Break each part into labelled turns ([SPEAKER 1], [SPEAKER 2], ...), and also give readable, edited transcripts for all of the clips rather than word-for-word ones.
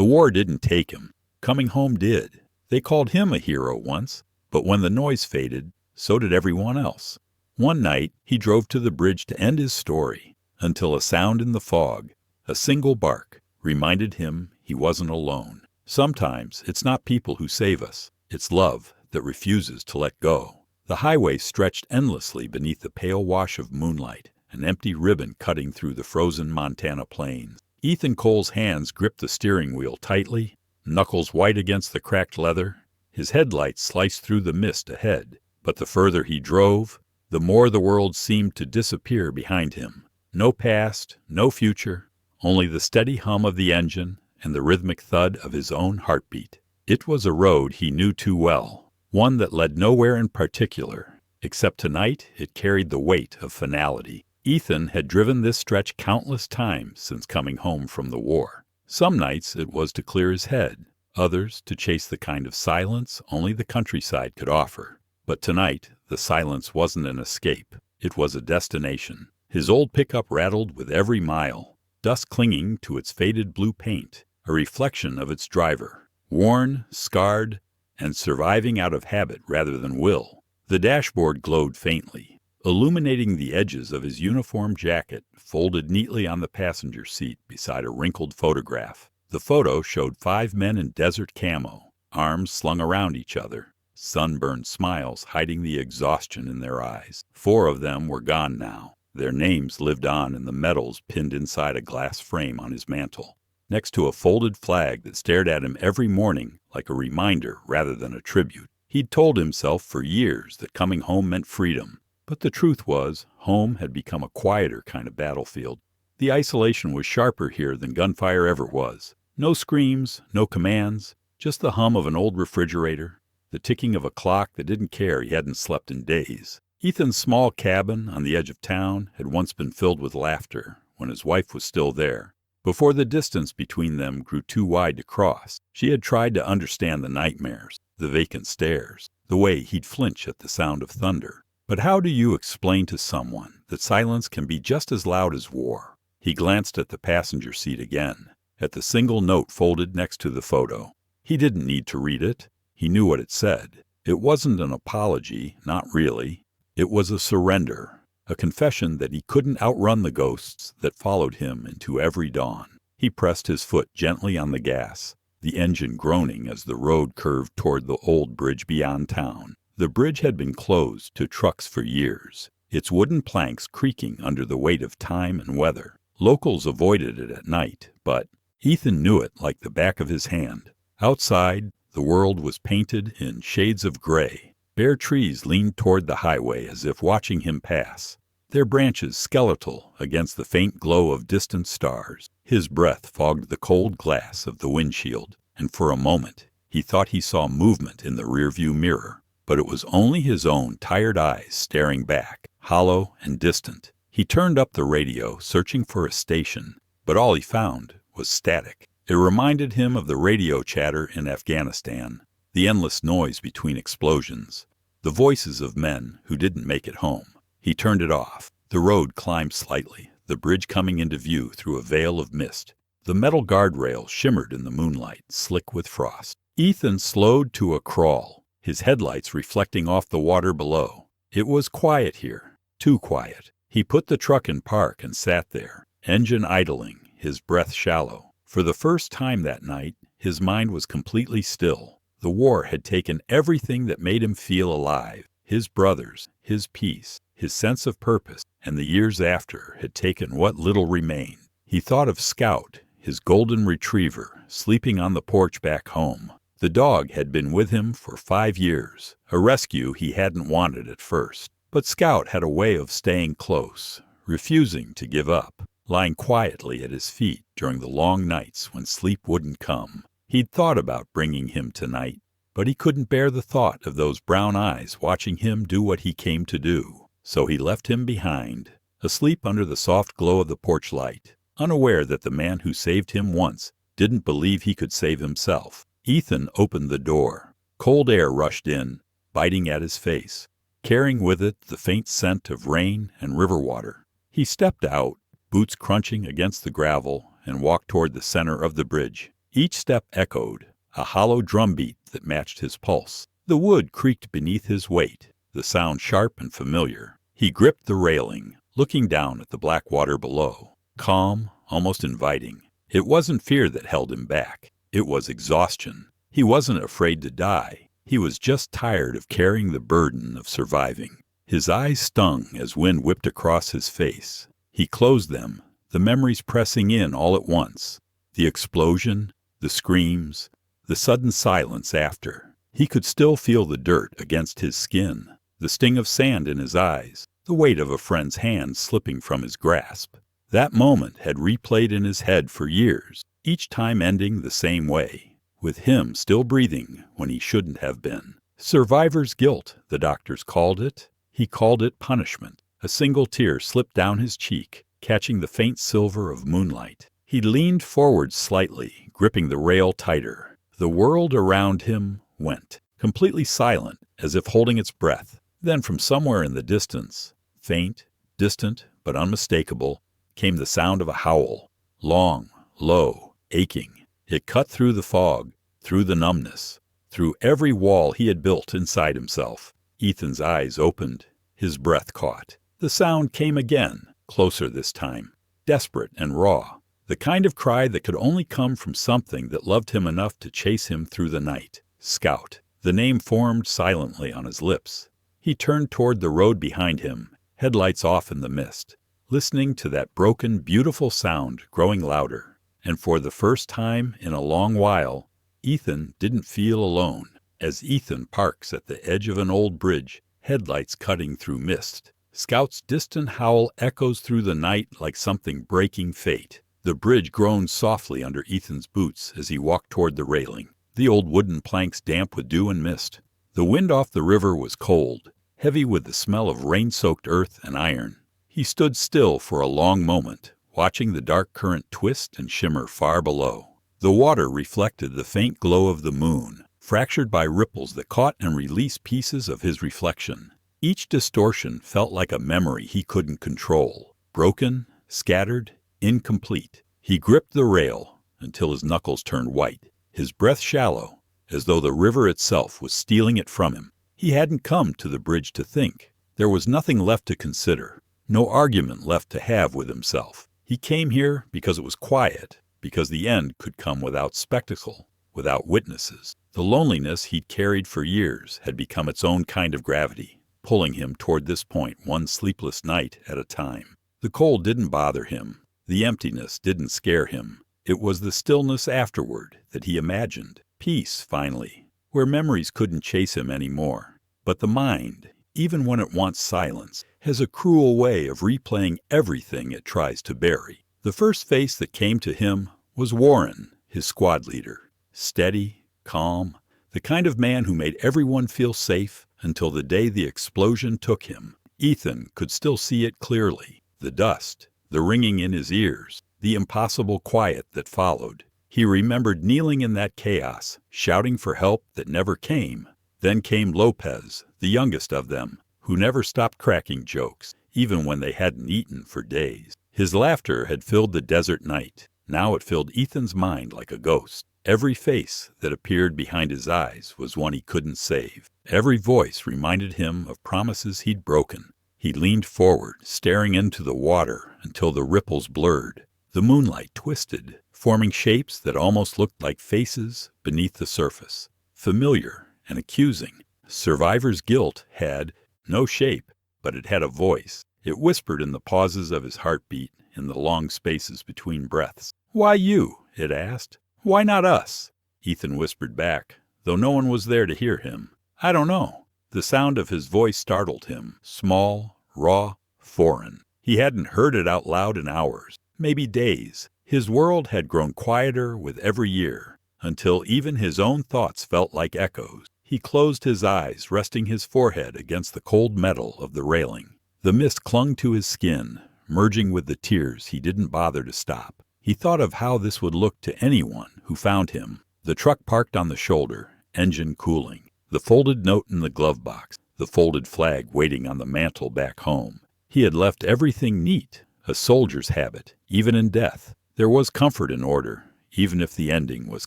[SPEAKER 1] war didn't take him. Coming home did. They called him a hero once, but when the noise faded, so did everyone else. One night, he drove to the bridge to end his story, until a sound in the fog, a single bark, reminded him he wasn't alone. Sometimes it's not people who save us, it's love that refuses to let go. The highway stretched endlessly beneath the pale wash of moonlight, an empty ribbon cutting through the frozen Montana plains. Ethan Cole's hands gripped the steering wheel tightly, knuckles white against the cracked leather. His headlights sliced through the mist ahead, but the further he drove, the more the world seemed to disappear behind him. No past, no future, only the steady hum of the engine and the rhythmic thud of his own heartbeat. It was a road he knew too well, one that led nowhere in particular, except tonight it carried the weight of finality. Ethan had driven this stretch countless times since coming home from the war. Some nights it was to clear his head, others to chase the kind of silence only the countryside could offer. But tonight, the silence wasn't an escape. It was a destination. His old pickup rattled with every mile, dust clinging to its faded blue paint, a reflection of its driver, worn, scarred, and surviving out of habit rather than will. The dashboard glowed faintly, illuminating the edges of his uniform jacket folded neatly on the passenger seat beside a wrinkled photograph. The photo showed 5 men in desert camo, arms slung around each other, sunburned smiles hiding the exhaustion in their eyes. 4 of them were gone now. Their names lived on in the medals pinned inside a glass frame on his mantel, next to a folded flag that stared at him every morning like a reminder rather than a tribute. He'd told himself for years that coming home meant freedom, but the truth was, home had become a quieter kind of battlefield. The isolation was sharper here than gunfire ever was. No screams, no commands, just the hum of an old refrigerator, the ticking of a clock that didn't care he hadn't slept in days. Ethan's small cabin on the edge of town had once been filled with laughter when his wife was still there. Before the distance between them grew too wide to cross, she had tried to understand the nightmares, the vacant stares, the way he'd flinch at the sound of thunder. But how do you explain to someone that silence can be just as loud as war? He glanced at the passenger seat again, at the single note folded next to the photo. He didn't need to read it. He knew what it said. It wasn't an apology, not really. It was a surrender, a confession that he couldn't outrun the ghosts that followed him into every dawn. He pressed his foot gently on the gas, the engine groaning as the road curved toward the old bridge beyond town. The bridge had been closed to trucks for years, its wooden planks creaking under the weight of time and weather. Locals avoided it at night, but Ethan knew it like the back of his hand. Outside, the world was painted in shades of gray. Bare trees leaned toward the highway as if watching him pass, their branches skeletal against the faint glow of distant stars. His breath fogged the cold glass of the windshield, and for a moment he thought he saw movement in the rearview mirror. But it was only his own tired eyes staring back, hollow and distant. He turned up the radio, searching for a station, but all he found was static. It reminded him of the radio chatter in Afghanistan, the endless noise between explosions, the voices of men who didn't make it home. He turned it off. The road climbed slightly, the bridge coming into view through a veil of mist. The metal guardrail shimmered in the moonlight, slick with frost. Ethan slowed to a crawl, his headlights reflecting off the water below. It was quiet here, too quiet. He put the truck in park and sat there, engine idling, his breath shallow. For the first time that night, his mind was completely still. The war had taken everything that made him feel alive. His brothers, his peace, his sense of purpose, and the years after had taken what little remained. He thought of Scout, his golden retriever, sleeping on the porch back home. The dog had been with him for 5 years, a rescue he hadn't wanted at first. But Scout had a way of staying close, refusing to give up, lying quietly at his feet during the long nights when sleep wouldn't come. He'd thought about bringing him tonight, but he couldn't bear the thought of those brown eyes watching him do what he came to do. So he left him behind, asleep under the soft glow of the porch light, unaware that the man who saved him once didn't believe he could save himself. Ethan opened the door. Cold air rushed in, biting at his face, carrying with it the faint scent of rain and river water. He stepped out, boots crunching against the gravel, and walked toward the center of the bridge. Each step echoed, a hollow drumbeat that matched his pulse. The wood creaked beneath his weight, the sound sharp and familiar. He gripped the railing, looking down at the black water below, calm, almost inviting. It wasn't fear that held him back. It was exhaustion. He wasn't afraid to die. He was just tired of carrying the burden of surviving. His eyes stung as wind whipped across his face. He closed them, the memories pressing in all at once. The explosion, the screams, the sudden silence after. He could still feel the dirt against his skin, the sting of sand in his eyes, the weight of a friend's hand slipping from his grasp. That moment had replayed in his head for years, each time ending the same way, with him still breathing when he shouldn't have been. Survivor's guilt, the doctors called it. He called it punishment. A single tear slipped down his cheek, catching the faint silver of moonlight. He leaned forward slightly, gripping the rail tighter. The world around him went, completely silent, as if holding its breath. Then from somewhere in the distance, faint, distant, but unmistakable, came the sound of a howl. Long, low, aching. It cut through the fog, through the numbness, through every wall he had built inside himself. Ethan's eyes opened, his breath caught. The sound came again, closer this time, desperate and raw. The kind of cry that could only come from something that loved him enough to chase him through the night. Scout. The name formed silently on his lips. He turned toward the road behind him, headlights off in the mist, listening to that broken, beautiful sound growing louder. And for the first time in a long while, Ethan didn't feel alone. As Ethan parks at the edge of an old bridge, headlights cutting through mist, Scout's distant howl echoes through the night like something breaking fate. The bridge groaned softly under Ethan's boots as he walked toward the railing, the old wooden planks damp with dew and mist. The wind off the river was cold, heavy with the smell of rain-soaked earth and iron. He stood still for a long moment, watching the dark current twist and shimmer far below. The water reflected the faint glow of the moon, fractured by ripples that caught and released pieces of his reflection. Each distortion felt like a memory he couldn't control, broken, scattered, incomplete. He gripped the rail until his knuckles turned white, his breath shallow, as though the river itself was stealing it from him. He hadn't come to the bridge to think. There was nothing left to consider, no argument left to have with himself. He came here because it was quiet, because the end could come without spectacle, without witnesses. The loneliness he'd carried for years had become its own kind of gravity, pulling him toward this point one sleepless night at a time. The cold didn't bother him. The emptiness didn't scare him. It was the stillness afterward that he imagined. Peace, finally, where memories couldn't chase him anymore. But the mind, even when it wants silence, has a cruel way of replaying everything it tries to bury. The first face that came to him was Warren, his squad leader. Steady, calm, the kind of man who made everyone feel safe until the day the explosion took him. Ethan could still see it clearly. The dust, the ringing in his ears, the impossible quiet that followed. He remembered kneeling in that chaos, shouting for help that never came. Then came Lopez, the youngest of them, who never stopped cracking jokes, even when they hadn't eaten for days. His laughter had filled the desert night. Now it filled Ethan's mind like a ghost. Every face that appeared behind his eyes was one he couldn't save. Every voice reminded him of promises he'd broken. He leaned forward, staring into the water until the ripples blurred. The moonlight twisted, forming shapes that almost looked like faces beneath the surface. Familiar and accusing. Survivor's guilt had no shape, but it had a voice. It whispered in the pauses of his heartbeat, in the long spaces between breaths. "Why you?" it asked. "Why not us?" Ethan whispered back, though no one was there to hear him. "I don't know." The sound of his voice startled him, small, raw, foreign. He hadn't heard it out loud in hours, maybe days. His world had grown quieter with every year, until even his own thoughts felt like echoes. He closed his eyes, resting his forehead against the cold metal of the railing. The mist clung to his skin, merging with the tears he didn't bother to stop. He thought of how this would look to anyone who found him. The truck parked on the shoulder, engine cooling. The folded note in the glove box, the folded flag waiting on the mantel back home. He had left everything neat, a soldier's habit, even in death. There was comfort in order, even if the ending was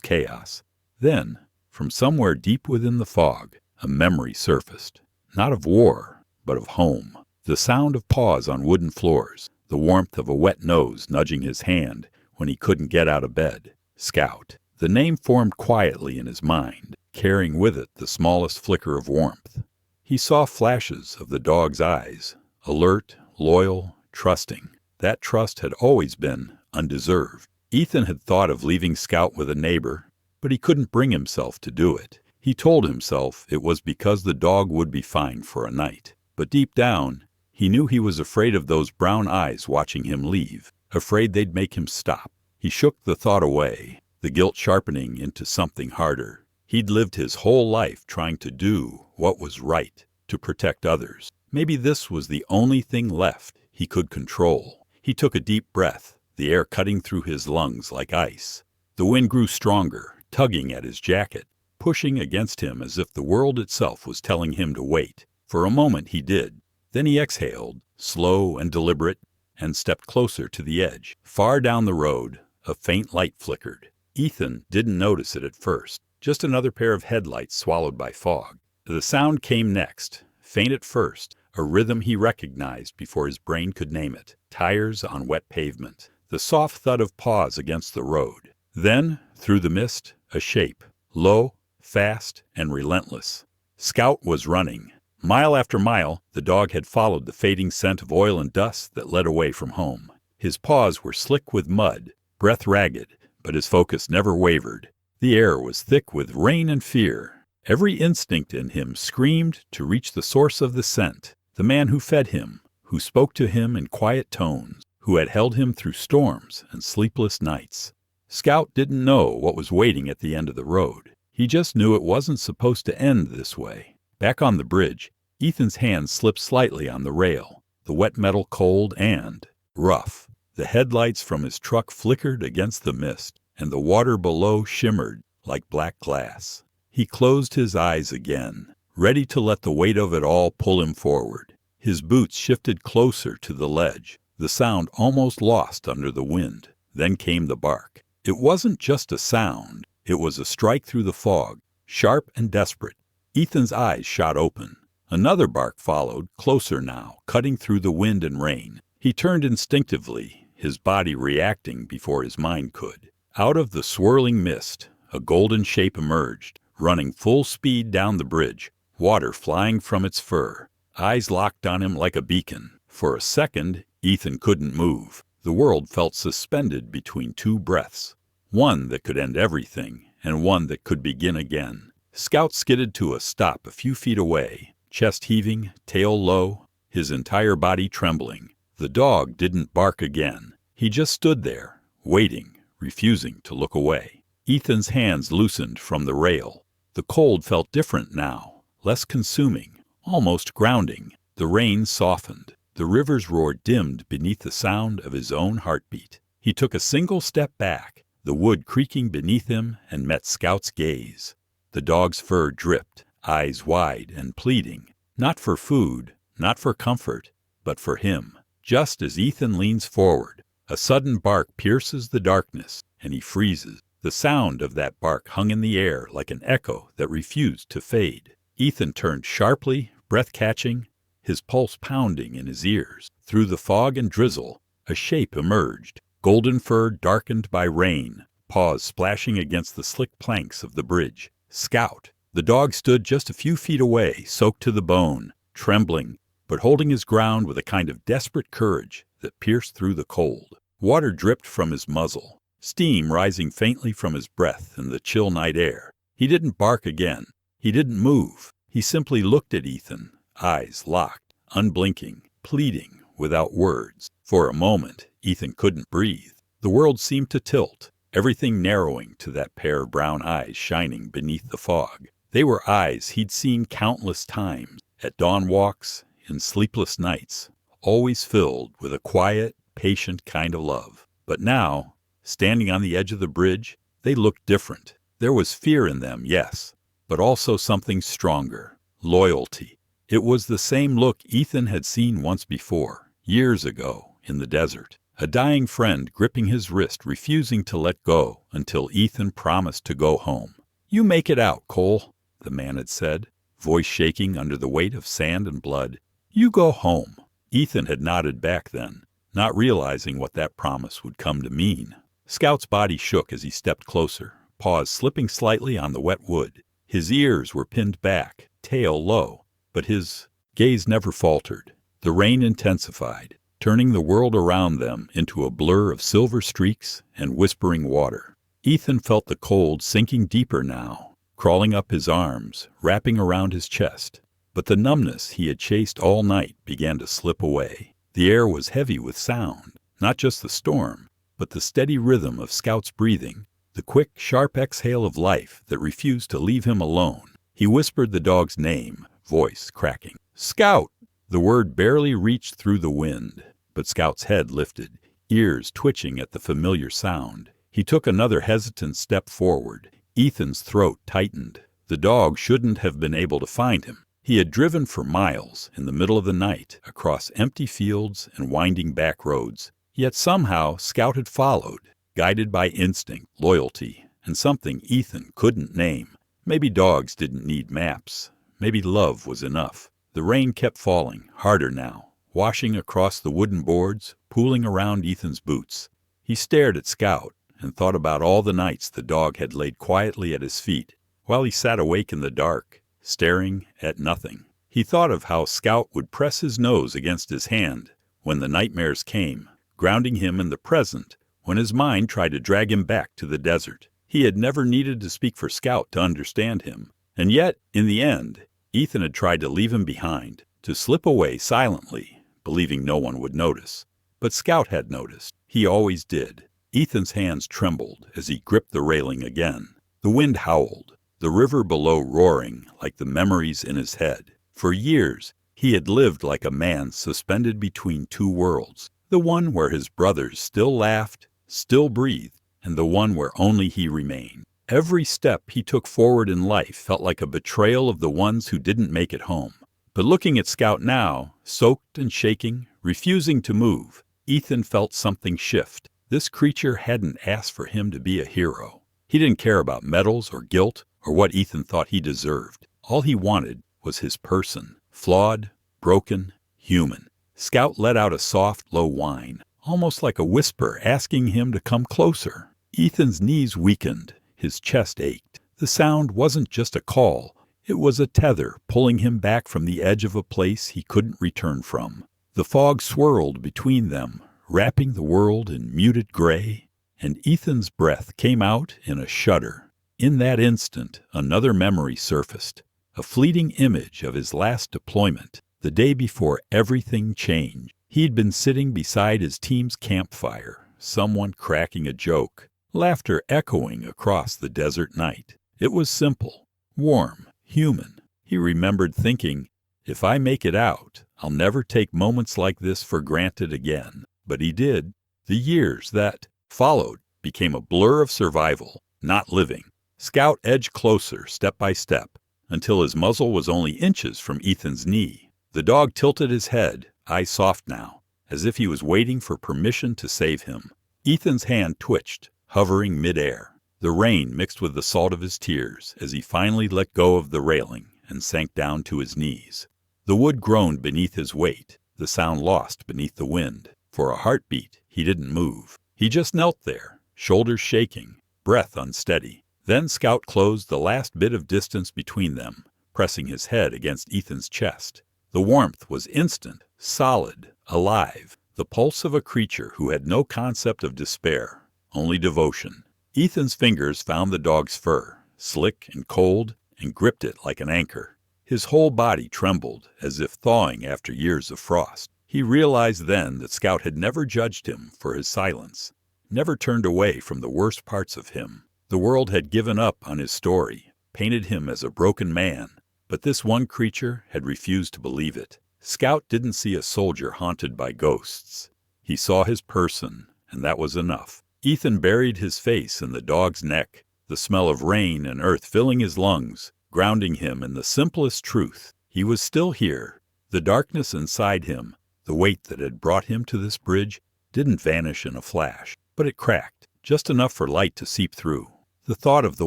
[SPEAKER 1] chaos. Then, from somewhere deep within the fog, a memory surfaced, not of war, but of home. The sound of paws on wooden floors, the warmth of a wet nose nudging his hand when he couldn't get out of bed. Scout. The name formed quietly in his mind, carrying with it the smallest flicker of warmth. He saw flashes of the dog's eyes, alert, loyal, trusting. That trust had always been undeserved. Ethan had thought of leaving Scout with a neighbor, but he couldn't bring himself to do it. He told himself it was because the dog would be fine for a night. But deep down, he knew he was afraid of those brown eyes watching him leave, afraid they'd make him stop. He shook the thought away, the guilt sharpening into something harder. He'd lived his whole life trying to do what was right, to protect others. Maybe this was the only thing left he could control. He took a deep breath, the air cutting through his lungs like ice. The wind grew stronger, tugging at his jacket, pushing against him as if the world itself was telling him to wait. For a moment he did. Then he exhaled, slow and deliberate, and stepped closer to the edge. Far down the road, a faint light flickered. Ethan didn't notice it at first, just another pair of headlights swallowed by fog. The sound came next, faint at first, a rhythm he recognized before his brain could name it. Tires on wet pavement, the soft thud of paws against the road. Then, through the mist, a shape, low, fast, and relentless. Scout was running. Mile after mile, the dog had followed the fading scent of oil and dust that led away from home. His paws were slick with mud, breath ragged, but his focus never wavered. The air was thick with rain and fear. Every instinct in him screamed to reach the source of the scent, the man who fed him, who spoke to him in quiet tones, who had held him through storms and sleepless nights. Scout didn't know what was waiting at the end of the road. He just knew it wasn't supposed to end this way. Back on the bridge, Ethan's hand slipped slightly on the rail, the wet metal cold and rough. The headlights from his truck flickered against the mist, and the water below shimmered like black glass. He closed his eyes again, ready to let the weight of it all pull him forward. His boots shifted closer to the ledge, the sound almost lost under the wind. Then came the bark. It wasn't just a sound. It was a strike through the fog, sharp and desperate. Ethan's eyes shot open. Another bark followed, closer now, cutting through the wind and rain. He turned instinctively, his body reacting before his mind could. Out of the swirling mist, a golden shape emerged, running full speed down the bridge, water flying from its fur. Eyes locked on him like a beacon. For a second, Ethan couldn't move. The world felt suspended between two breaths, one that could end everything and one that could begin again. Scout skidded to a stop a few feet away, chest heaving, tail low, his entire body trembling. The dog didn't bark again. He just stood there, waiting, refusing to look away. Ethan's hands loosened from the rail. The cold felt different now, less consuming, almost grounding. The rain softened. The river's roar dimmed beneath the sound of his own heartbeat. He took a single step back, the wood creaking beneath him, and met Scout's gaze. The dog's fur dripped, eyes wide and pleading, not for food, not for comfort, but for him. Just as Ethan leans forward, a sudden bark pierces the darkness, and he freezes. The sound of that bark hung in the air like an echo that refused to fade. Ethan turned sharply, breath-catching, his pulse pounding in his ears. Through the fog and drizzle, a shape emerged, golden fur darkened by rain, paws splashing against the slick planks of the bridge. Scout. The dog stood just a few feet away, soaked to the bone, trembling, but holding his ground with a kind of desperate courage that pierced through the cold. Water dripped from his muzzle, steam rising faintly from his breath in the chill night air. He didn't bark again. He didn't move. He simply looked at Ethan, eyes locked, unblinking, pleading, without words. For a moment, Ethan couldn't breathe. The world seemed to tilt, everything narrowing to that pair of brown eyes shining beneath the fog. They were eyes he'd seen countless times, at dawn walks, in sleepless nights, always filled with a quiet, patient kind of love. But now, standing on the edge of the bridge, they looked different. There was fear in them, yes, but also something stronger, loyalty. It was the same look Ethan had seen once before, years ago, in the desert. a dying friend gripping his wrist, refusing to let go until Ethan promised to go home. "You make it out, Cole," the man had said, voice shaking under the weight of sand and blood. "You go home." Ethan had nodded back then, not realizing what that promise would come to mean. Scout's body shook as he stepped closer, paws slipping slightly on the wet wood. His ears were pinned back, tail low, but his gaze never faltered. The rain intensified, turning the world around them into a blur of silver streaks and whispering water. Ethan felt the cold sinking deeper now, crawling up his arms, wrapping around his chest. But the numbness he had chased all night began to slip away. The air was heavy with sound, not just the storm, but the steady rhythm of Scout's breathing, the quick, sharp exhale of life that refused to leave him alone. He whispered the dog's name, voice cracking. "Scout!" The word barely reached through the wind, but Scout's head lifted, ears twitching at the familiar sound. He took another hesitant step forward. Ethan's throat tightened. The dog shouldn't have been able to find him. He had driven for miles in the middle of the night, across empty fields and winding back roads. Yet somehow Scout had followed, guided by instinct, loyalty, and something Ethan couldn't name. Maybe dogs didn't need maps. Maybe love was enough. The rain kept falling, harder now, washing across the wooden boards, pooling around Ethan's boots. He stared at Scout and thought about all the nights the dog had laid quietly at his feet, while he sat awake in the dark, staring at nothing. He thought of how Scout would press his nose against his hand when the nightmares came, grounding him in the present when his mind tried to drag him back to the desert. He had never needed to speak for Scout to understand him, and yet, in the end, Ethan had tried to leave him behind, to slip away silently, believing no one would notice. But Scout had noticed. He always did. Ethan's hands trembled as he gripped the railing again. The wind howled, the river below roaring like the memories in his head. For years, he had lived like a man suspended between two worlds, the one where his brothers still laughed, still breathed, and the one where only he remained. Every step he took forward in life felt like a betrayal of the ones who didn't make it home. But looking at Scout now, soaked and shaking, refusing to move, Ethan felt something shift. This creature hadn't asked for him to be a hero. He didn't care about medals or guilt or what Ethan thought he deserved. All he wanted was his person, flawed, broken, human. Scout let out a soft, low whine, almost like a whisper asking him to come closer. Ethan's knees weakened. His chest ached. The sound wasn't just a call. It was a tether pulling him back from the edge of a place he couldn't return from. The fog swirled between them, wrapping the world in muted gray, and Ethan's breath came out in a shudder. In that instant, another memory surfaced, a fleeting image of his last deployment, the day before everything changed. He'd been sitting beside his team's campfire, someone cracking a joke, laughter echoing across the desert night. It was simple, warm, human. He remembered thinking, if I make it out, I'll never take moments like this for granted again. But he did. The years that followed became a blur of survival, not living. Scout edged closer, step by step, until his muzzle was only inches from Ethan's knee. The dog tilted his head, eyes soft now, as if he was waiting for permission to save him. Ethan's hand twitched, hovering midair. The rain mixed with the salt of his tears as he finally let go of the railing and sank down to his knees. The wood groaned beneath his weight, the sound lost beneath the wind. For a heartbeat, he didn't move. He just knelt there, shoulders shaking, breath unsteady. Then Scout closed the last bit of distance between them, pressing his head against Ethan's chest. The warmth was instant, solid, alive, the pulse of a creature who had no concept of despair, only devotion. Ethan's fingers found the dog's fur, slick and cold, and gripped it like an anchor. His whole body trembled, as if thawing after years of frost. He realized then that Scout had never judged him for his silence, never turned away from the worst parts of him. The world had given up on his story, painted him as a broken man, but this one creature had refused to believe it. Scout didn't see a soldier haunted by ghosts. He saw his person, and that was enough. Ethan buried his face in the dog's neck, the smell of rain and earth filling his lungs, grounding him in the simplest truth. He was still here. The darkness inside him, the weight that had brought him to this bridge, didn't vanish in a flash, but it cracked, just enough for light to seep through. The thought of the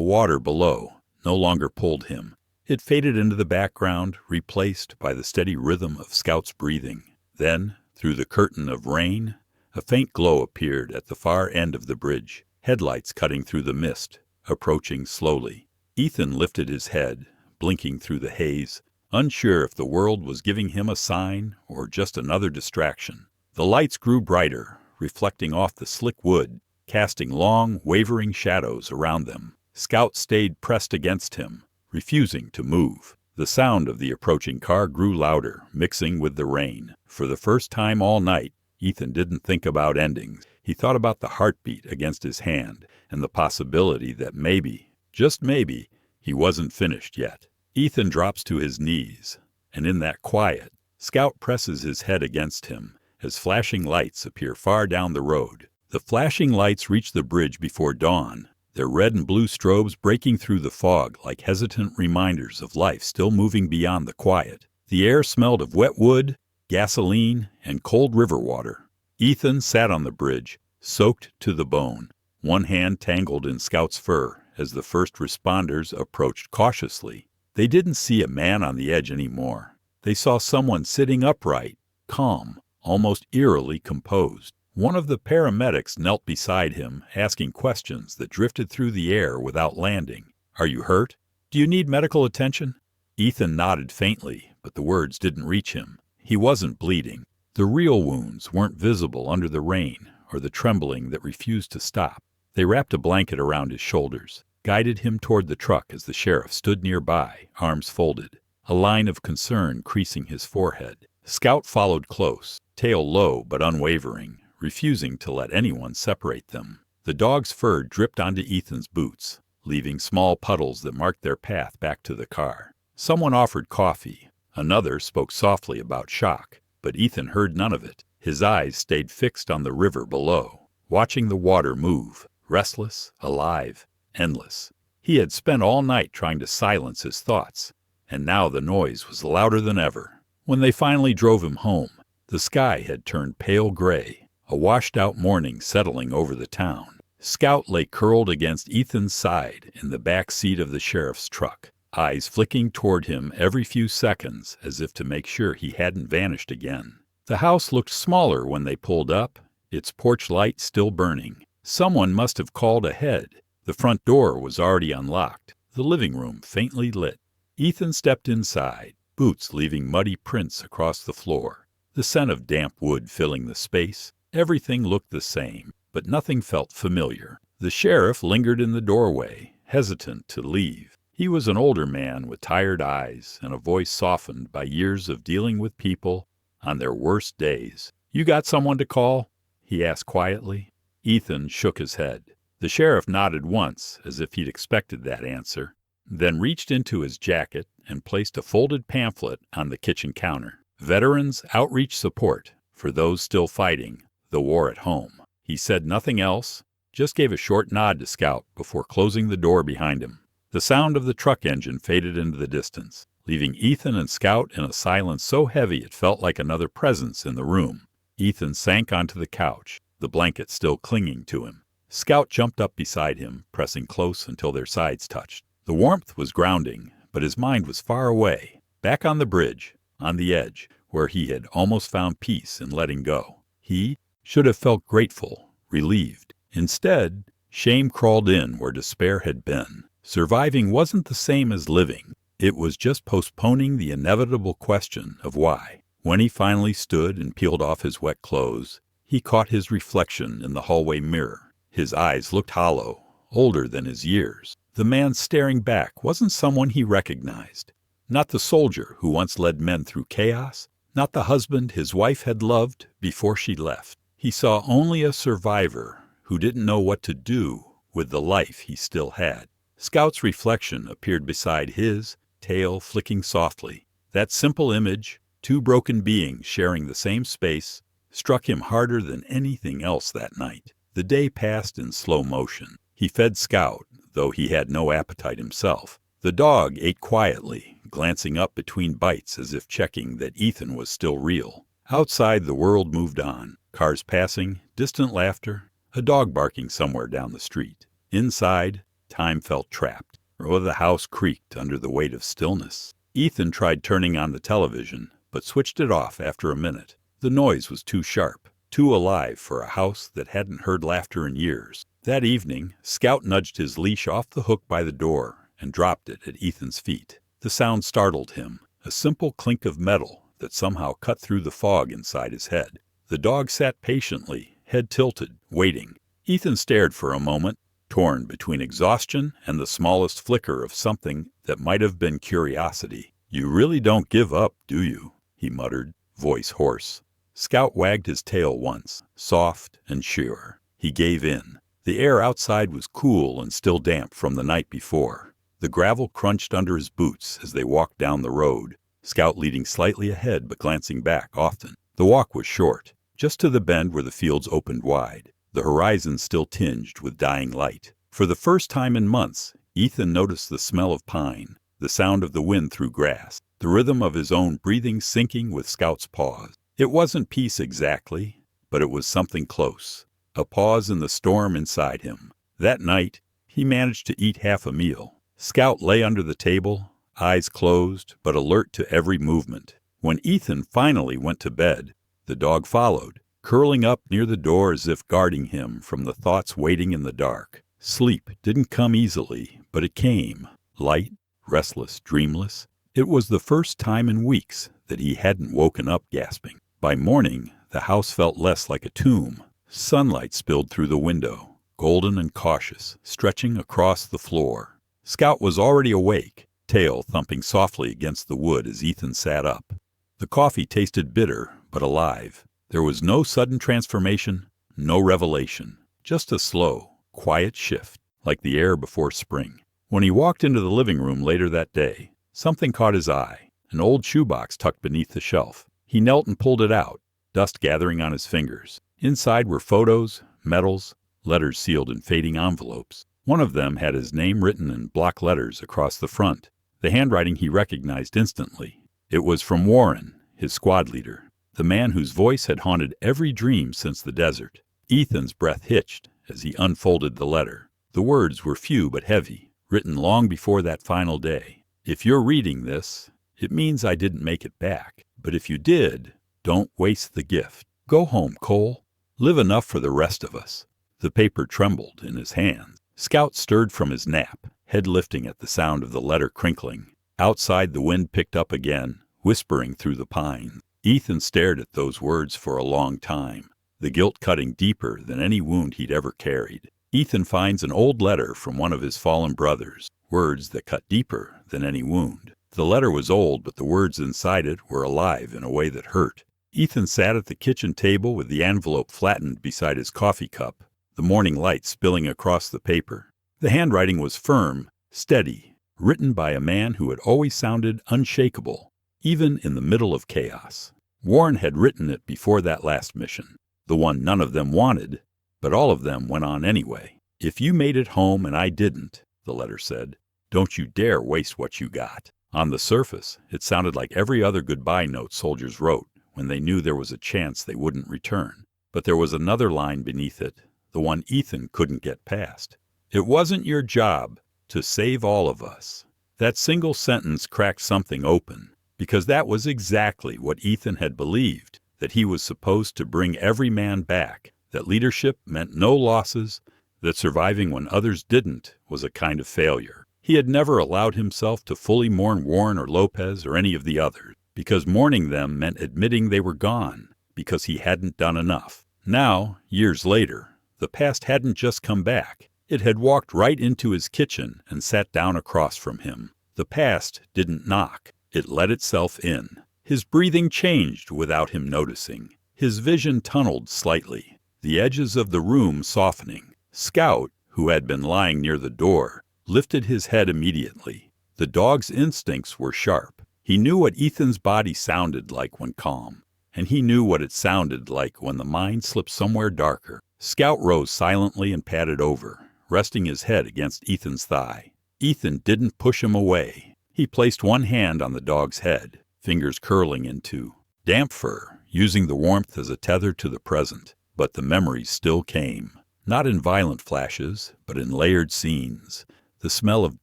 [SPEAKER 1] water below no longer pulled him. It faded into the background, replaced by the steady rhythm of Scout's breathing. Then, through the curtain of rain, a faint glow appeared at the far end of the bridge, headlights cutting through the mist, approaching slowly. Ethan lifted his head, blinking through the haze, unsure if the world was giving him a sign or just another distraction. The lights grew brighter, reflecting off the slick wood, casting long, wavering shadows around them. Scout stayed pressed against him, refusing to move. The sound of the approaching car grew louder, mixing with the rain. For the first time all night, Ethan didn't think about endings. He thought about the heartbeat against his hand and the possibility that maybe, just maybe, he wasn't finished yet. Ethan drops to his knees, and in that quiet, Scout presses his head against him as flashing lights appear far down the road. The flashing lights reach the bridge before dawn, their red and blue strobes breaking through the fog like hesitant reminders of life still moving beyond the quiet. The air smelled of wet wood, gasoline, and cold river water. Ethan sat on the bridge, soaked to the bone, one hand tangled in Scout's fur as the first responders approached cautiously. They didn't see a man on the edge anymore. They saw someone sitting upright, calm, almost eerily composed. One of the paramedics knelt beside him, asking questions that drifted through the air without landing. "Are you hurt? Do you need medical attention?" Ethan nodded faintly, but the words didn't reach him. He wasn't bleeding. The real wounds weren't visible under the rain or the trembling that refused to stop. They wrapped a blanket around his shoulders, guided him toward the truck as the sheriff stood nearby, arms folded, a line of concern creasing his forehead. Scout followed close, tail low but unwavering, refusing to let anyone separate them. The dog's fur dripped onto Ethan's boots, leaving small puddles that marked their path back to the car. Someone offered coffee. Another spoke softly about shock, but Ethan heard none of it. His eyes stayed fixed on the river below, watching the water move, restless, alive, endless. He had spent all night trying to silence his thoughts, and now the noise was louder than ever. When they finally drove him home, the sky had turned pale gray, a washed-out morning settling over the town. Scout lay curled against Ethan's side in the back seat of the sheriff's truck, eyes flicking toward him every few seconds as if to make sure he hadn't vanished again. The house looked smaller when they pulled up, its porch light still burning. Someone must have called ahead. The front door was already unlocked, the living room faintly lit. Ethan stepped inside, boots leaving muddy prints across the floor, the scent of damp wood filling the space. Everything looked the same, but nothing felt familiar. The sheriff lingered in the doorway, hesitant to leave. He was an older man with tired eyes and a voice softened by years of dealing with people on their worst days. "You got someone to call?" he asked quietly. Ethan shook his head. The sheriff nodded once, as if he'd expected that answer, then reached into his jacket and placed a folded pamphlet on the kitchen counter. "Veterans Outreach Support for those still fighting the war at home." He said nothing else, just gave a short nod to Scout before closing the door behind him. The sound of the truck engine faded into the distance, leaving Ethan and Scout in a silence so heavy it felt like another presence in the room. Ethan sank onto the couch, the blanket still clinging to him. Scout jumped up beside him, pressing close until their sides touched. The warmth was grounding, but his mind was far away, back on the bridge, on the edge, where he had almost found peace in letting go. He should have felt grateful, relieved. Instead, shame crawled in where despair had been. Surviving wasn't the same as living. It was just postponing the inevitable question of why. When he finally stood and peeled off his wet clothes, he caught his reflection in the hallway mirror. His eyes looked hollow, older than his years. The man staring back wasn't someone he recognized. Not the soldier who once led men through chaos, not the husband his wife had loved before she left. He saw only a survivor who didn't know what to do with the life he still had. Scout's reflection appeared beside his, tail flicking softly. That simple image, two broken beings sharing the same space, struck him harder than anything else that night. The day passed in slow motion. He fed Scout, though he had no appetite himself. The dog ate quietly, glancing up between bites as if checking that Ethan was still real. Outside, the world moved on. Cars passing, distant laughter, a dog barking somewhere down the street. Inside, time felt trapped, or the house creaked under the weight of stillness. Ethan tried turning on the television, but switched it off after a minute. The noise was too sharp, too alive for a house that hadn't heard laughter in years. That evening, Scout nudged his leash off the hook by the door and dropped it at Ethan's feet. The sound startled him, a simple clink of metal that somehow cut through the fog inside his head. The dog sat patiently, head tilted, waiting. Ethan stared for a moment, torn between exhaustion and the smallest flicker of something that might have been curiosity. "You really don't give up, do you?" he muttered, voice hoarse. Scout wagged his tail once, soft and sure. He gave in. The air outside was cool and still damp from the night before. The gravel crunched under his boots as they walked down the road, Scout leading slightly ahead but glancing back often. The walk was short, just to the bend where the fields opened wide, the horizon still tinged with dying light. For the first time in months, Ethan noticed the smell of pine, the sound of the wind through grass, the rhythm of his own breathing syncing with Scout's pause. It wasn't peace exactly, but it was something close, a pause in the storm inside him. That night, he managed to eat half a meal. Scout lay under the table, eyes closed, but alert to every movement. When Ethan finally went to bed, the dog followed, curling up near the door as if guarding him from the thoughts waiting in the dark. Sleep didn't come easily, but it came, light, restless, dreamless. It was the first time in weeks that he hadn't woken up gasping. By morning, the house felt less like a tomb. Sunlight spilled through the window, golden and cautious, stretching across the floor. Scout was already awake, tail thumping softly against the wood as Ethan sat up. The coffee tasted bitter, but alive. There was no sudden transformation, no revelation, just a slow, quiet shift, like the air before spring. When he walked into the living room later that day, something caught his eye, an old shoebox tucked beneath the shelf. He knelt and pulled it out, dust gathering on his fingers. Inside were photos, medals, letters sealed in fading envelopes. One of them had his name written in block letters across the front, the handwriting he recognized instantly. It was from Warren, his squad leader, the man whose voice had haunted every dream since the desert. Ethan's breath hitched as he unfolded the letter. The words were few but heavy, written long before that final day. "If you're reading this, it means I didn't make it back. But if you did, don't waste the gift. Go home, Cole. Live enough for the rest of us." The paper trembled in his hands. Scout stirred from his nap, head lifting at the sound of the letter crinkling. Outside, the wind picked up again, whispering through the pines. Ethan stared at those words for a long time, the guilt cutting deeper than any wound he'd ever carried. Ethan finds an old letter from one of his fallen brothers, words that cut deeper than any wound. The letter was old, but the words inside it were alive in a way that hurt. Ethan sat at the kitchen table with the envelope flattened beside his coffee cup, the morning light spilling across the paper. The handwriting was firm, steady, written by a man who had always sounded unshakable, even in the middle of chaos. Warren had written it before that last mission, the one none of them wanted, but all of them went on anyway. "If you made it home and I didn't," the letter said, "don't you dare waste what you got." On the surface, it sounded like every other goodbye note soldiers wrote when they knew there was a chance they wouldn't return. But there was another line beneath it, the one Ethan couldn't get past. "It wasn't your job to save all of us." That single sentence cracked something open, because that was exactly what Ethan had believed, that he was supposed to bring every man back, that leadership meant no losses, that surviving when others didn't was a kind of failure. He had never allowed himself to fully mourn Warren or Lopez or any of the others, because mourning them meant admitting they were gone, because he hadn't done enough. Now, years later, the past hadn't just come back. It had walked right into his kitchen and sat down across from him. The past didn't knock. It let itself in. His breathing changed without him noticing. His vision tunneled slightly, the edges of the room softening. Scout, who had been lying near the door, lifted his head immediately. The dog's instincts were sharp. He knew what Ethan's body sounded like when calm, and he knew what it sounded like when the mind slipped somewhere darker. Scout rose silently and padded over, resting his head against Ethan's thigh. Ethan didn't push him away. He placed one hand on the dog's head, fingers curling into damp fur, using the warmth as a tether to the present. But the memories still came, not in violent flashes, but in layered scenes. The smell of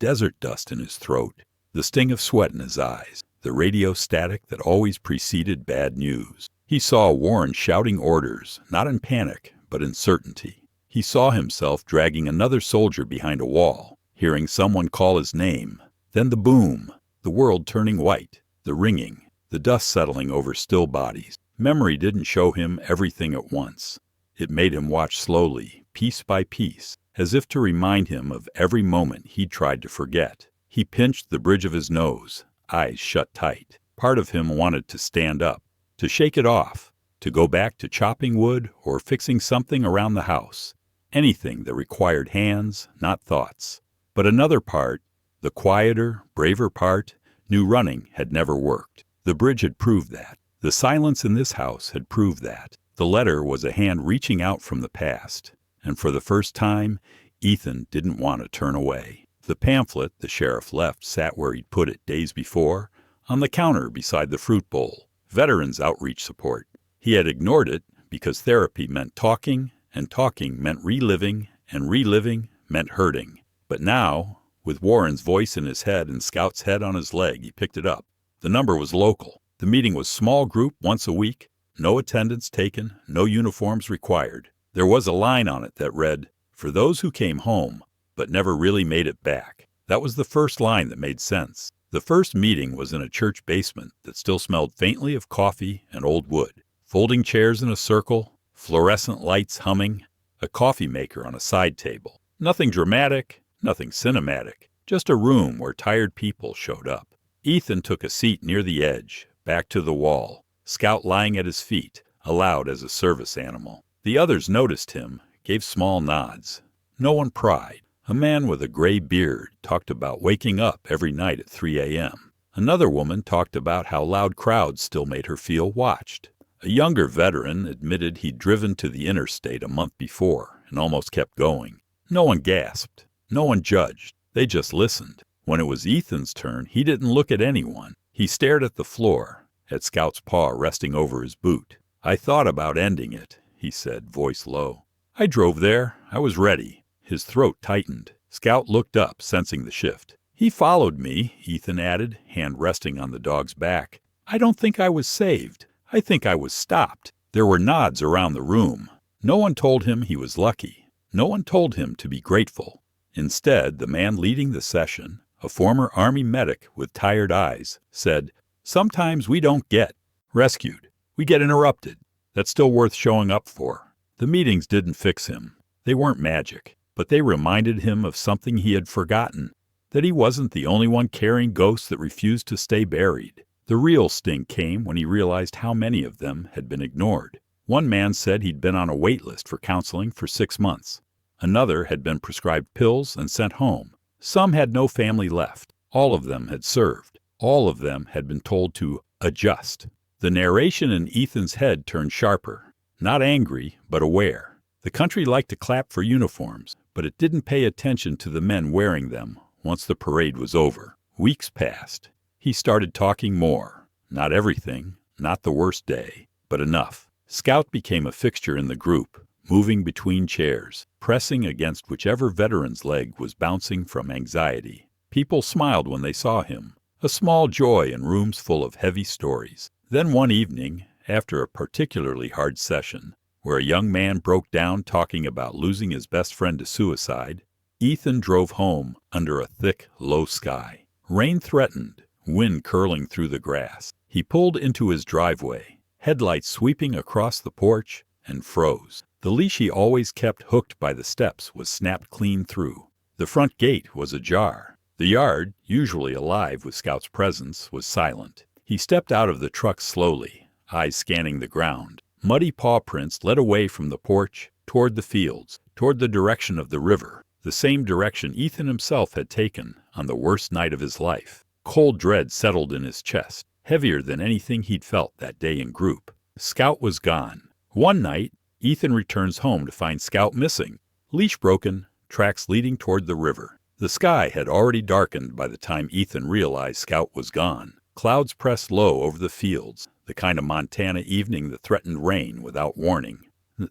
[SPEAKER 1] desert dust in his throat, the sting of sweat in his eyes, the radio static that always preceded bad news. He saw Warren shouting orders, not in panic, but in certainty. He saw himself dragging another soldier behind a wall, hearing someone call his name. Then the boom, the world turning white, the ringing, the dust settling over still bodies. Memory didn't show him everything at once. It made him watch slowly, piece by piece, as if to remind him of every moment he'd tried to forget. He pinched the bridge of his nose, eyes shut tight. Part of him wanted to stand up, to shake it off, to go back to chopping wood or fixing something around the house. Anything that required hands, not thoughts. But another part, the quieter, braver part, knew running had never worked. The bridge had proved that. The silence in this house had proved that. The letter was a hand reaching out from the past. And for the first time, Ethan didn't want to turn away. The pamphlet the sheriff left sat where he'd put it days before, on the counter beside the fruit bowl. Veterans Outreach Support. He had ignored it because therapy meant talking, and talking meant reliving, and reliving meant hurting. But now, with Warren's voice in his head and Scout's head on his leg, he picked it up. The number was local. The meeting was small group once a week, no attendance taken, no uniforms required. There was a line on it that read, "For those who came home, but never really made it back." That was the first line that made sense. The first meeting was in a church basement that still smelled faintly of coffee and old wood. Folding chairs in a circle, fluorescent lights humming, a coffee maker on a side table. Nothing dramatic, nothing cinematic, just a room where tired people showed up. Ethan took a seat near the edge, back to the wall, Scout lying at his feet, allowed as a service animal. The others noticed him, gave small nods. No one pried. A man with a gray beard talked about waking up every night at 3 a.m. Another woman talked about how loud crowds still made her feel watched. A younger veteran admitted he'd driven to the interstate a month before and almost kept going. No one gasped. No one judged. They just listened. When it was Ethan's turn, he didn't look at anyone. He stared at the floor, at Scout's paw resting over his boot. "I thought about ending it," he said, voice low. "I drove there. I was ready." His throat tightened. Scout looked up, sensing the shift. "He followed me," Ethan added, hand resting on the dog's back. "I don't think I was saved. I think I was stopped." There were nods around the room. No one told him he was lucky. No one told him to be grateful. Instead, the man leading the session, a former Army medic with tired eyes, said, "Sometimes we don't get rescued. We get interrupted. That's still worth showing up for." The meetings didn't fix him. They weren't magic. But they reminded him of something he had forgotten, that he wasn't the only one carrying ghosts that refused to stay buried. The real sting came when he realized how many of them had been ignored. One man said he'd been on a wait list for counseling for 6 months. Another had been prescribed pills and sent home. Some had no family left. All of them had served. All of them had been told to adjust. The narration in Ethan's head turned sharper, not angry, but aware. The country liked to clap for uniforms, but it didn't pay attention to the men wearing them once the parade was over. Weeks passed. He started talking more. Not everything, not the worst day, but enough. Scout became a fixture in the group, moving between chairs, pressing against whichever veteran's leg was bouncing from anxiety. People smiled when they saw him, a small joy in rooms full of heavy stories. Then one evening, after a particularly hard session, where a young man broke down talking about losing his best friend to suicide, Ethan drove home under a thick, low sky. Rain threatened, wind curling through the grass. He pulled into his driveway, headlights sweeping across the porch, and froze. The leash he always kept hooked by the steps was snapped clean through. The front gate was ajar. The yard, usually alive with Scout's presence, was silent. He stepped out of the truck slowly, eyes scanning the ground. Muddy paw prints led away from the porch, toward the fields, toward the direction of the river, the same direction Ethan himself had taken on the worst night of his life. Cold dread settled in his chest, heavier than anything he'd felt that day in group. Scout was gone. One night, Ethan returns home to find Scout missing, leash broken, tracks leading toward the river. The sky had already darkened by the time Ethan realized Scout was gone. Clouds pressed low over the fields. the kind of Montana evening that threatened rain without warning.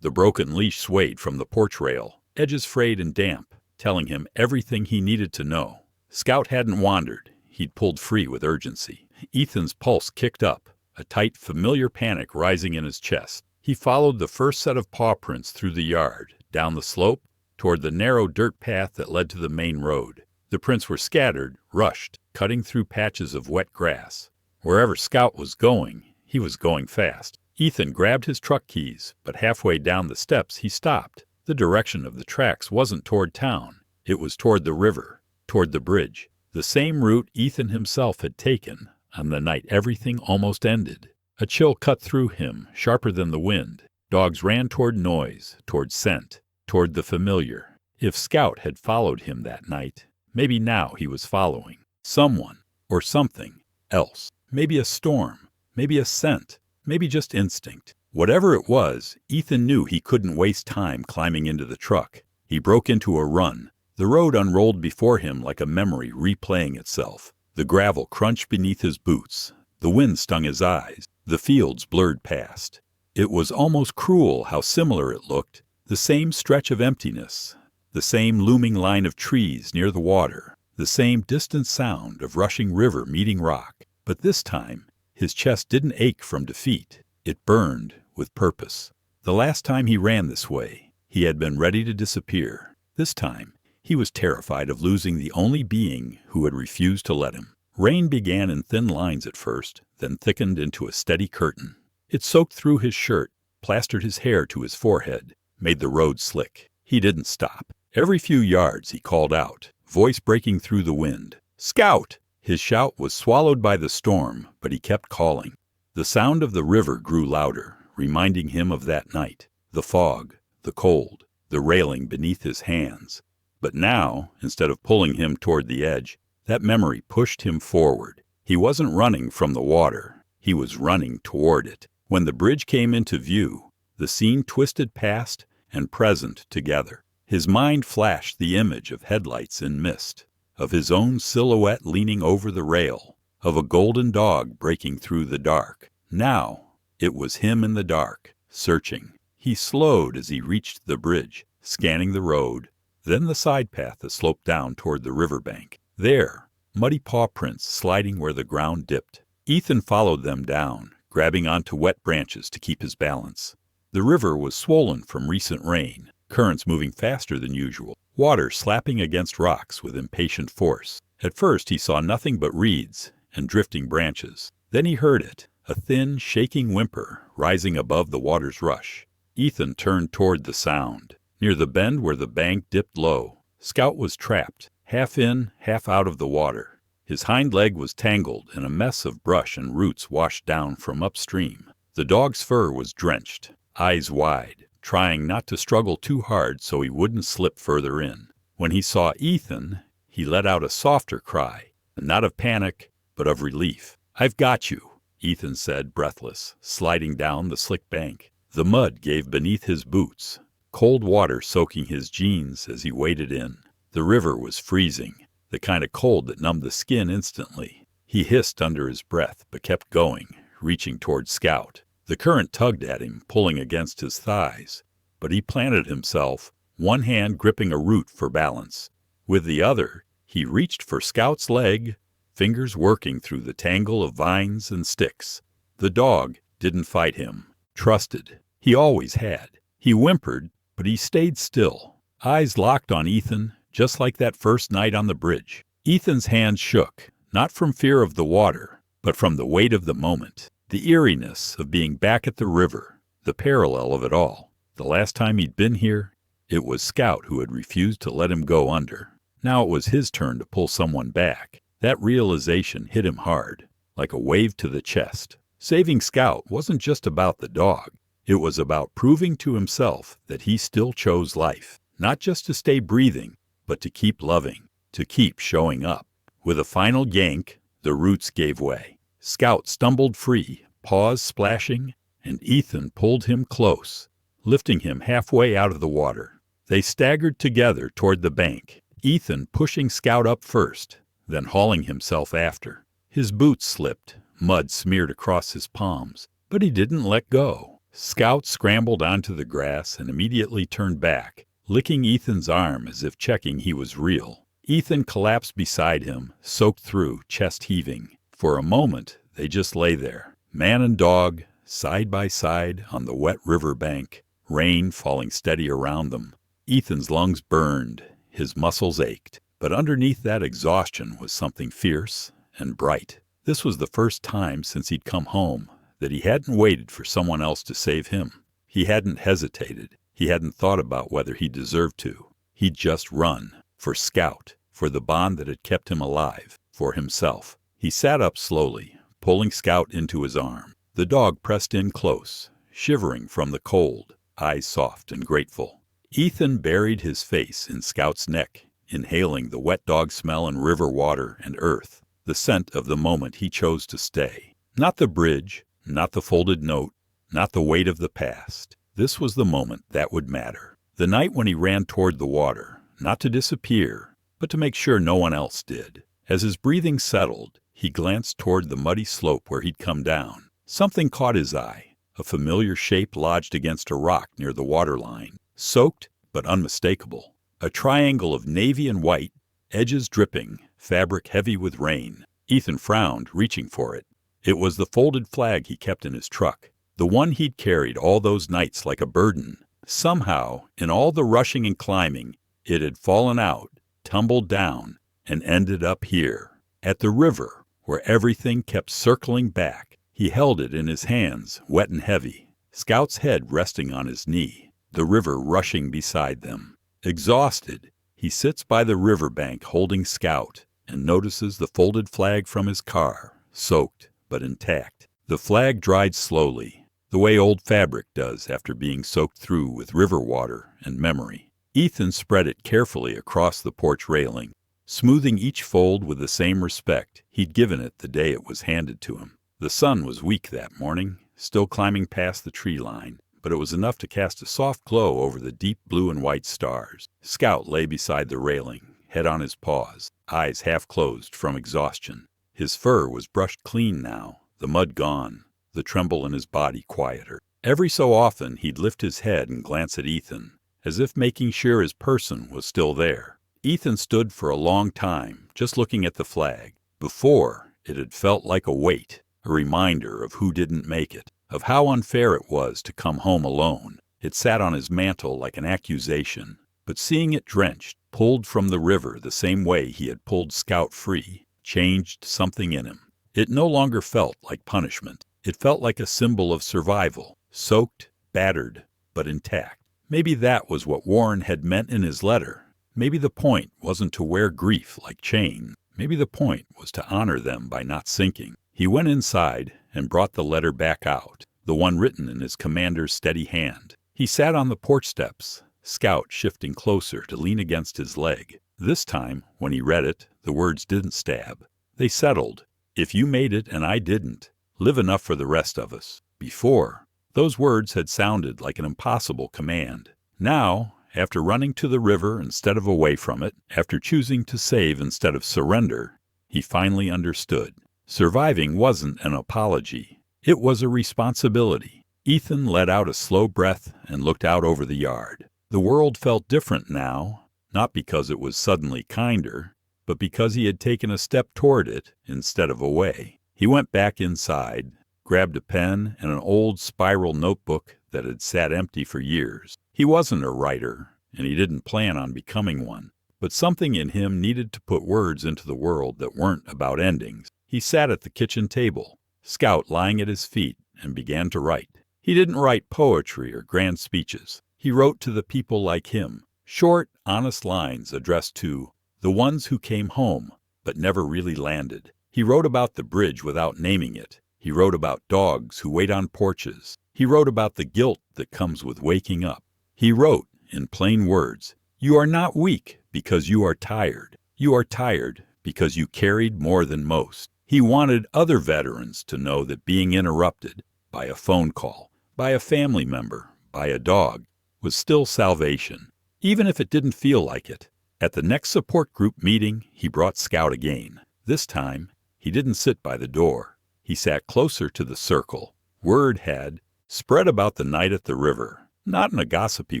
[SPEAKER 1] The broken leash swayed from the porch rail, edges frayed and damp, telling him everything he needed to know. Scout hadn't wandered. He'd pulled free with urgency. Ethan's pulse kicked up, a tight, familiar panic rising in his chest. He followed the first set of paw prints through the yard, down the slope, toward the narrow dirt path that led to the main road. The prints were scattered, rushed, cutting through patches of wet grass. Wherever Scout was going, he was going fast. Ethan grabbed his truck keys, but halfway down the steps he stopped. The direction of the tracks wasn't toward town. It was toward the river, toward the bridge. The same route Ethan himself had taken on the night everything almost ended. A chill cut through him, sharper than the wind. Dogs ran toward noise, toward scent, toward the familiar. If Scout had followed him that night, maybe now he was following someone or something else. Maybe a storm, maybe a scent, maybe just instinct. Whatever it was, Ethan knew he couldn't waste time climbing into the truck. He broke into a run. The road unrolled before him like a memory replaying itself. The gravel crunched beneath his boots. The wind stung his eyes. The fields blurred past. It was almost cruel how similar it looked. The same stretch of emptiness, the same looming line of trees near the water, the same distant sound of rushing river meeting rock. But this time, his chest didn't ache from defeat. It burned with purpose. The last time he ran this way, he had been ready to disappear. This time, he was terrified of losing the only being who had refused to let him. Rain began in thin lines at first, then thickened into a steady curtain. It soaked through his shirt, plastered his hair to his forehead, made the road slick. He didn't stop. Every few yards he called out, voice breaking through the wind. "Scout!" His shout was swallowed by the storm, but he kept calling. The sound of the river grew louder, reminding him of that night. The fog, the cold, the railing beneath his hands. But now, instead of pulling him toward the edge, that memory pushed him forward. He wasn't running from the water. He was running toward it. When the bridge came into view, the scene twisted past and present together. His mind flashed the image of headlights in mist, of his own silhouette leaning over the rail, of a golden dog breaking through the dark. Now, it was him in the dark, searching. He slowed as he reached the bridge, scanning the road, then the side path that sloped down toward the riverbank. There, muddy paw prints sliding where the ground dipped. Ethan followed them down, grabbing onto wet branches to keep his balance. The river was swollen from recent rain, currents moving faster than usual, water slapping against rocks with impatient force. At first he saw nothing but reeds and drifting branches. Then he heard it, a thin, shaking whimper rising above the water's rush. Ethan turned toward the sound. Near the bend where the bank dipped low, Scout was trapped, half in, half out of the water. His hind leg was tangled in a mess of brush and roots washed down from upstream. The dog's fur was drenched, eyes wide, trying not to struggle too hard so he wouldn't slip further in. When he saw Ethan, he let out a softer cry, not of panic, but of relief. "I've got you," Ethan said, breathless, sliding down the slick bank. The mud gave beneath his boots, cold water soaking his jeans as he waded in. The river was freezing, the kind of cold that numbed the skin instantly. He hissed under his breath, but kept going, reaching toward Scout. The current tugged at him, pulling against his thighs, but he planted himself, one hand gripping a root for balance. With the other, he reached for Scout's leg, fingers working through the tangle of vines and sticks. The dog didn't fight him, trusted. He always had. He whimpered, but he stayed still, eyes locked on Ethan, just like that first night on the bridge. Ethan's hands shook, not from fear of the water, but from the weight of the moment, the eeriness of being back at the river, the parallel of it all. The last time he'd been here, it was Scout who had refused to let him go under. Now it was his turn to pull someone back. That realization hit him hard, like a wave to the chest. Saving Scout wasn't just about the dog. It was about proving to himself that he still chose life, not just to stay breathing, but to keep loving, to keep showing up. With a final yank, the roots gave way. Scout stumbled free, paws splashing, and Ethan pulled him close, lifting him halfway out of the water. They staggered together toward the bank, Ethan pushing Scout up first, then hauling himself after. His boots slipped, Mud smeared across his palms, but he didn't let go. Scout scrambled onto the grass and immediately turned back, licking Ethan's arm as if checking he was real. Ethan collapsed beside him, soaked through, chest heaving. For a moment, they just lay there, man and dog, side by side on the wet river bank, rain falling steady around them. Ethan's lungs burned, his muscles ached, but underneath that exhaustion was something fierce and bright. This was the first time since he'd come home that he hadn't waited for someone else to save him. He hadn't hesitated. He hadn't thought about whether he deserved to. He'd just run. For Scout, for the bond that had kept him alive, for himself. He sat up slowly, pulling Scout into his arm. The dog pressed in close, shivering from the cold, eyes soft and grateful. Ethan buried his face in Scout's neck, inhaling the wet dog smell and river water and earth, the scent of the moment he chose to stay. Not the bridge, not the folded note, not the weight of the past. This was the moment that would matter. The night when he ran toward the water, not to disappear, but to make sure no one else did. As his breathing settled, he glanced toward the muddy slope where he'd come down. Something caught his eye, a familiar shape lodged against a rock near the waterline, soaked but unmistakable. A triangle of navy and white, edges dripping, fabric heavy with rain. Ethan frowned, reaching for it. It was the folded flag he kept in his truck, the one he'd carried all those nights like a burden. Somehow, in all the rushing and climbing, it had fallen out, tumbled down, and ended up here, at the river, where everything kept circling back. He held it in his hands, wet and heavy, Scout's head resting on his knee, the river rushing beside them. Exhausted, he sits by the riverbank holding Scout and notices the folded flag from his car, soaked but intact. The flag dried slowly, the way old fabric does after being soaked through with river water and memory. Ethan spread it carefully across the porch railing, smoothing each fold with the same respect he'd given it the day it was handed to him. The sun was weak that morning, still climbing past the tree line, but it was enough to cast a soft glow over the deep blue and white stars. Scout lay beside the railing, head on his paws, eyes half closed from exhaustion. His fur was brushed clean now, the mud gone, the tremble in his body quieter. Every so often he'd lift his head and glance at Ethan, as if making sure his person was still there. Ethan stood for a long time, just looking at the flag. Before, it had felt like a weight, a reminder of who didn't make it, of how unfair it was to come home alone. It sat on his mantle like an accusation, but seeing it drenched, pulled from the river the same way he had pulled Scout free, changed something in him. It no longer felt like punishment. It felt like a symbol of survival, soaked, battered, but intact. Maybe that was what Warren had meant in his letter. Maybe the point wasn't to wear grief like chain. Maybe the point was to honor them by not sinking. He went inside and brought the letter back out, the one written in his commander's steady hand. He sat on the porch steps, Scout shifting closer to lean against his leg. This time, when he read it, the words didn't stab. They settled. If you made it and I didn't, live enough for the rest of us. Before, those words had sounded like an impossible command. Now, after running to the river instead of away from it, after choosing to save instead of surrender, he finally understood. Surviving wasn't an apology. It was a responsibility. Ethan let out a slow breath and looked out over the yard. The world felt different now, not because it was suddenly kinder, but because he had taken a step toward it instead of away. He went back inside, grabbed a pen and an old spiral notebook that had sat empty for years. He wasn't a writer, and he didn't plan on becoming one, but something in him needed to put words into the world that weren't about endings. He sat at the kitchen table, Scout lying at his feet, and began to write. He didn't write poetry or grand speeches. He wrote to the people like him, short, honest lines addressed to the ones who came home but never really landed. He wrote about the bridge without naming it. He wrote about dogs who wait on porches. He wrote about the guilt that comes with waking up. He wrote, in plain words, "You are not weak because you are tired. You are tired because you carried more than most." He wanted other veterans to know that being interrupted by a phone call, by a family member, by a dog, was still salvation, even if it didn't feel like it. At the next support group meeting, he brought Scout again. This time, he didn't sit by the door. He sat closer to the circle. Word had spread about the night at the river, not in a gossipy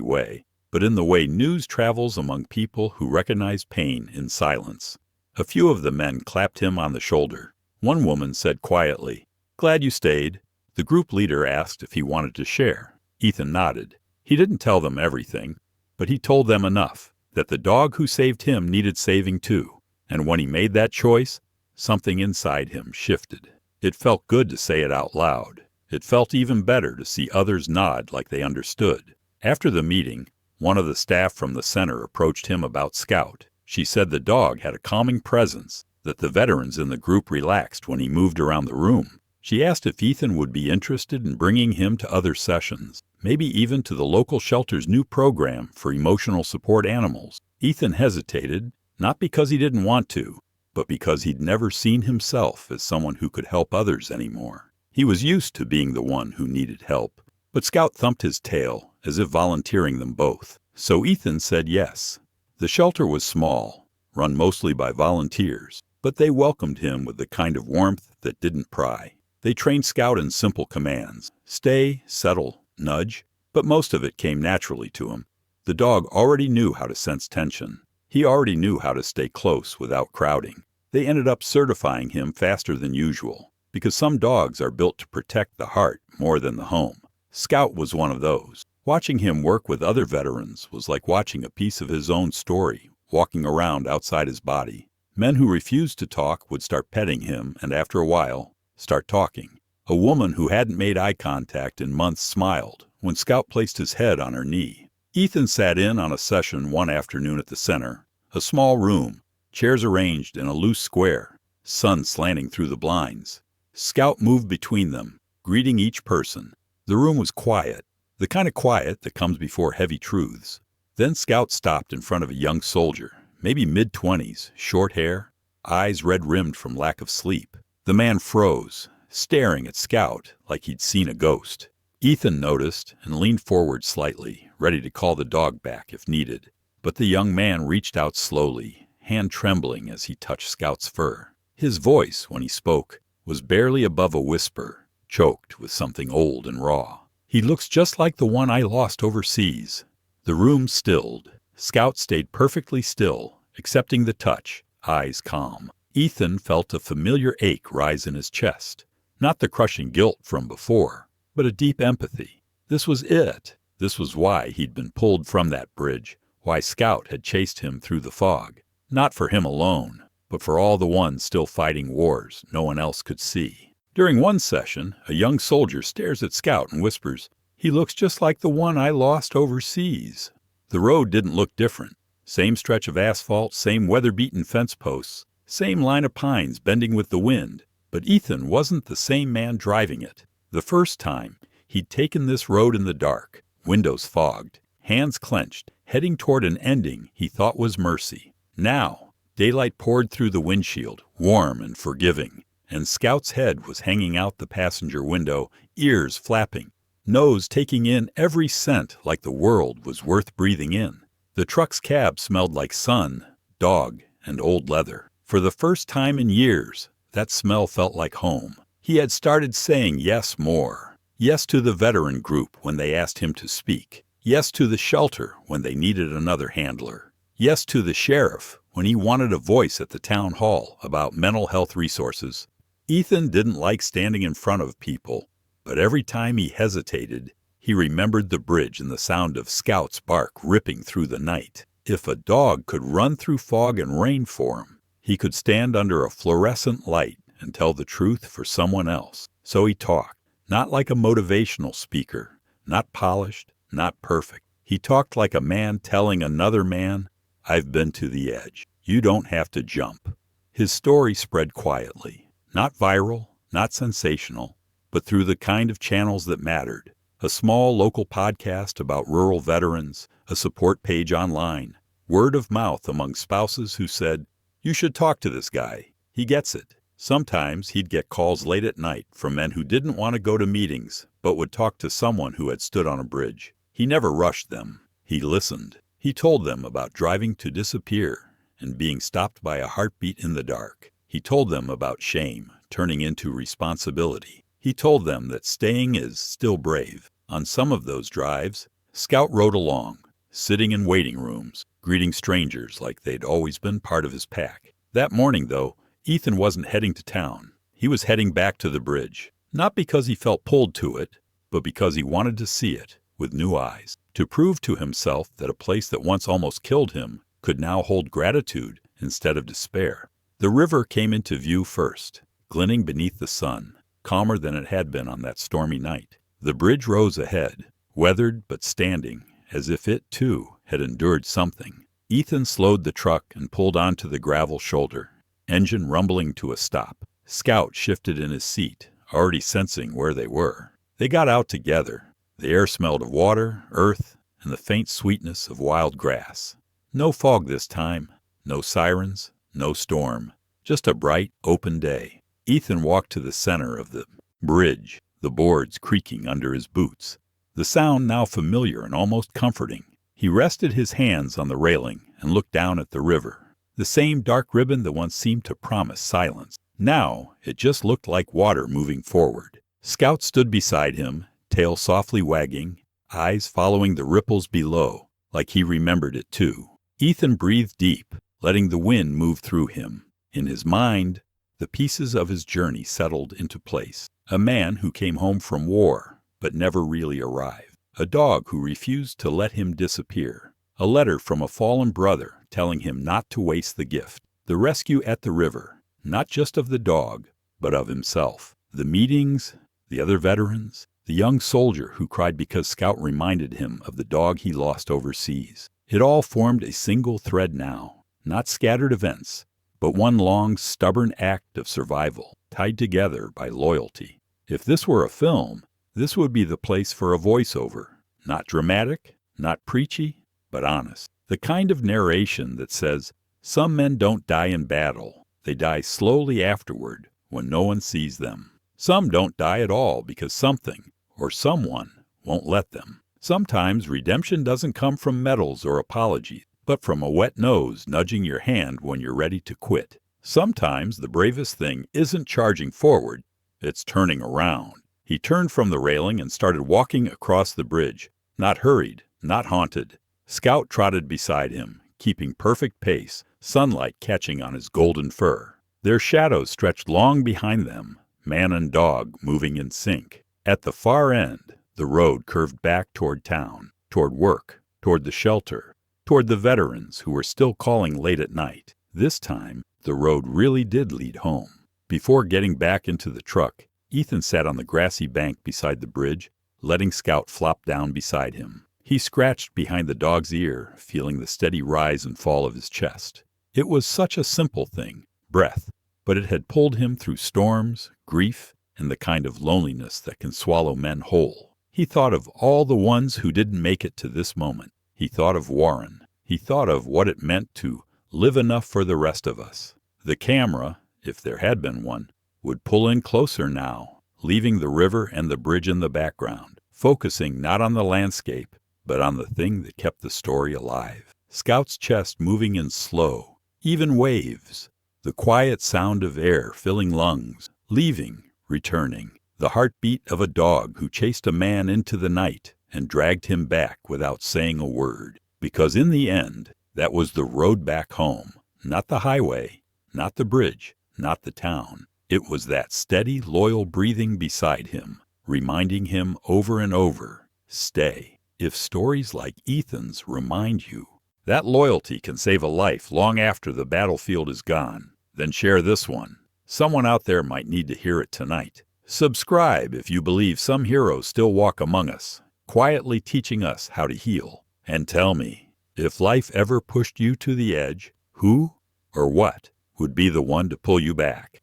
[SPEAKER 1] way, but in the way news travels among people who recognize pain in silence. A few of the men clapped him on the shoulder. One woman said quietly, "Glad you stayed." The group leader asked if he wanted to share. Ethan nodded. He didn't tell them everything, but he told them enough that the dog who saved him needed saving too. And when he made that choice, something inside him shifted. It felt good to say it out loud. It felt even better to see others nod like they understood. After the meeting, one of the staff from the center approached him about Scout. She said the dog had a calming presence, that the veterans in the group relaxed when he moved around the room. She asked if Ethan would be interested in bringing him to other sessions, maybe even to the local shelter's new program for emotional support animals. Ethan hesitated, not because he didn't want to, but because he'd never seen himself as someone who could help others anymore. He was used to being the one who needed help. But Scout thumped his tail, as if volunteering them both. So Ethan said yes. The shelter was small, run mostly by volunteers, but they welcomed him with the kind of warmth that didn't pry. They trained Scout in simple commands: stay, settle, nudge, but most of it came naturally to him. The dog already knew how to sense tension. He already knew how to stay close without crowding. They ended up certifying him faster than usual, because some dogs are built to protect the heart more than the home. Scout was one of those. Watching him work with other veterans was like watching a piece of his own story walking around outside his body. Men who refused to talk would start petting him and after a while, start talking. A woman who hadn't made eye contact in months smiled when Scout placed his head on her knee. Ethan sat in on a session one afternoon at the center, a small room, chairs arranged in a loose square, sun slanting through the blinds. Scout moved between them, greeting each person. The room was quiet, the kind of quiet that comes before heavy truths. Then Scout stopped in front of a young soldier, maybe mid-20s, short hair, eyes red-rimmed from lack of sleep. The man froze, staring at Scout like he'd seen a ghost. Ethan noticed and leaned forward slightly, ready to call the dog back if needed. But the young man reached out slowly, hand trembling as he touched Scout's fur. His voice, when he spoke, was barely above a whisper, choked with something old and raw. "He looks just like the one I lost overseas." The room stilled. Scout stayed perfectly still, accepting the touch, eyes calm. Ethan felt a familiar ache rise in his chest. Not the crushing guilt from before, but a deep empathy. This was it. This was why he'd been pulled from that bridge, why Scout had chased him through the fog. Not for him alone, but for all the ones still fighting wars no one else could see. During one session, a young soldier stares at Scout and whispers, "He looks just like the one I lost overseas." The road didn't look different. Same stretch of asphalt, same weather-beaten fence posts, same line of pines bending with the wind. But Ethan wasn't the same man driving it. The first time, he'd taken this road in the dark, windows fogged, hands clenched, heading toward an ending he thought was mercy. Now, daylight poured through the windshield, warm and forgiving, and Scout's head was hanging out the passenger window, ears flapping, nose taking in every scent like the world was worth breathing in. The truck's cab smelled like sun, dog, and old leather. For the first time in years, that smell felt like home. He had started saying yes more. Yes to the veteran group when they asked him to speak. Yes to the shelter when they needed another handler. Yes to the sheriff when he wanted a voice at the town hall about mental health resources. Ethan didn't like standing in front of people, but every time he hesitated, he remembered the bridge and the sound of Scout's bark ripping through the night. If a dog could run through fog and rain for him, he could stand under a fluorescent light and tell the truth for someone else. So he talked, not like a motivational speaker, not polished, not perfect. He talked like a man telling another man, "I've been to the edge. You don't have to jump." His story spread quietly, not viral, not sensational, but through the kind of channels that mattered. A small local podcast about rural veterans, a support page online, word of mouth among spouses who said, "You should talk to this guy. He gets it." Sometimes he'd get calls late at night from men who didn't want to go to meetings, but would talk to someone who had stood on a bridge. He never rushed them. He listened. He told them about driving to disappear and being stopped by a heartbeat in the dark. He told them about shame turning into responsibility. He told them that staying is still brave. On some of those drives, Scout rode along, sitting in waiting rooms, greeting strangers like they'd always been part of his pack. That morning, though, Ethan wasn't heading to town. He was heading back to the bridge, not because he felt pulled to it, but because he wanted to see it with new eyes, to prove to himself that a place that once almost killed him could now hold gratitude instead of despair. The river came into view first, glinting beneath the sun, calmer than it had been on that stormy night. The bridge rose ahead, weathered but standing, as if it, too, had endured something. Ethan slowed the truck and pulled onto the gravel shoulder, engine rumbling to a stop. Scout shifted in his seat, already sensing where they were. They got out together. The air smelled of water, earth, and the faint sweetness of wild grass. No fog this time, no sirens, no storm, just a bright, open day. Ethan walked to the center of the bridge, the boards creaking under his boots, the sound now familiar and almost comforting. He rested his hands on the railing and looked down at the river, the same dark ribbon that once seemed to promise silence. Now it just looked like water moving forward. Scout stood beside him, tail softly wagging, eyes following the ripples below, like he remembered it too. Ethan breathed deep, letting the wind move through him. In his mind, the pieces of his journey settled into place. A man who came home from war, but never really arrived. A dog who refused to let him disappear. A letter from a fallen brother telling him not to waste the gift. The rescue at the river, not just of the dog, but of himself. The meetings, the other veterans, the young soldier who cried because Scout reminded him of the dog he lost overseas. It all formed a single thread now, not scattered events, but one long, stubborn act of survival, tied together by loyalty. If this were a film, this would be the place for a voiceover. Not dramatic, not preachy, but honest. The kind of narration that says, some men don't die in battle. They die slowly afterward when no one sees them. Some don't die at all because something or someone won't let them. Sometimes redemption doesn't come from medals or apologies, but from a wet nose nudging your hand when you're ready to quit. Sometimes the bravest thing isn't charging forward, it's turning around. He turned from the railing and started walking across the bridge, not hurried, not haunted. Scout trotted beside him, keeping perfect pace, sunlight catching on his golden fur. Their shadows stretched long behind them, man and dog moving in sync. At the far end, the road curved back toward town, toward work, toward the shelter, toward the veterans who were still calling late at night. This time, the road really did lead home. Before getting back into the truck, Ethan sat on the grassy bank beside the bridge, letting Scout flop down beside him. He scratched behind the dog's ear, feeling the steady rise and fall of his chest. It was such a simple thing, breath, but it had pulled him through storms, grief, and the kind of loneliness that can swallow men whole. He thought of all the ones who didn't make it to this moment. He thought of Warren. He thought of what it meant to live enough for the rest of us. The camera, if there had been one, would pull in closer now, leaving the river and the bridge in the background, focusing not on the landscape, but on the thing that kept the story alive. Scout's chest moving in slow, even waves, the quiet sound of air filling lungs, leaving, returning, the heartbeat of a dog who chased a man into the night and dragged him back without saying a word. Because in the end, that was the road back home, not the highway, not the bridge, not the town. It was that steady, loyal breathing beside him, reminding him over and over, stay. If stories like Ethan's remind you that loyalty can save a life long after the battlefield is gone, then share this one. Someone out there might need to hear it tonight. Subscribe if you believe some heroes still walk among us, quietly teaching us how to heal. And tell me, if life ever pushed you to the edge, who or what would be the one to pull you back?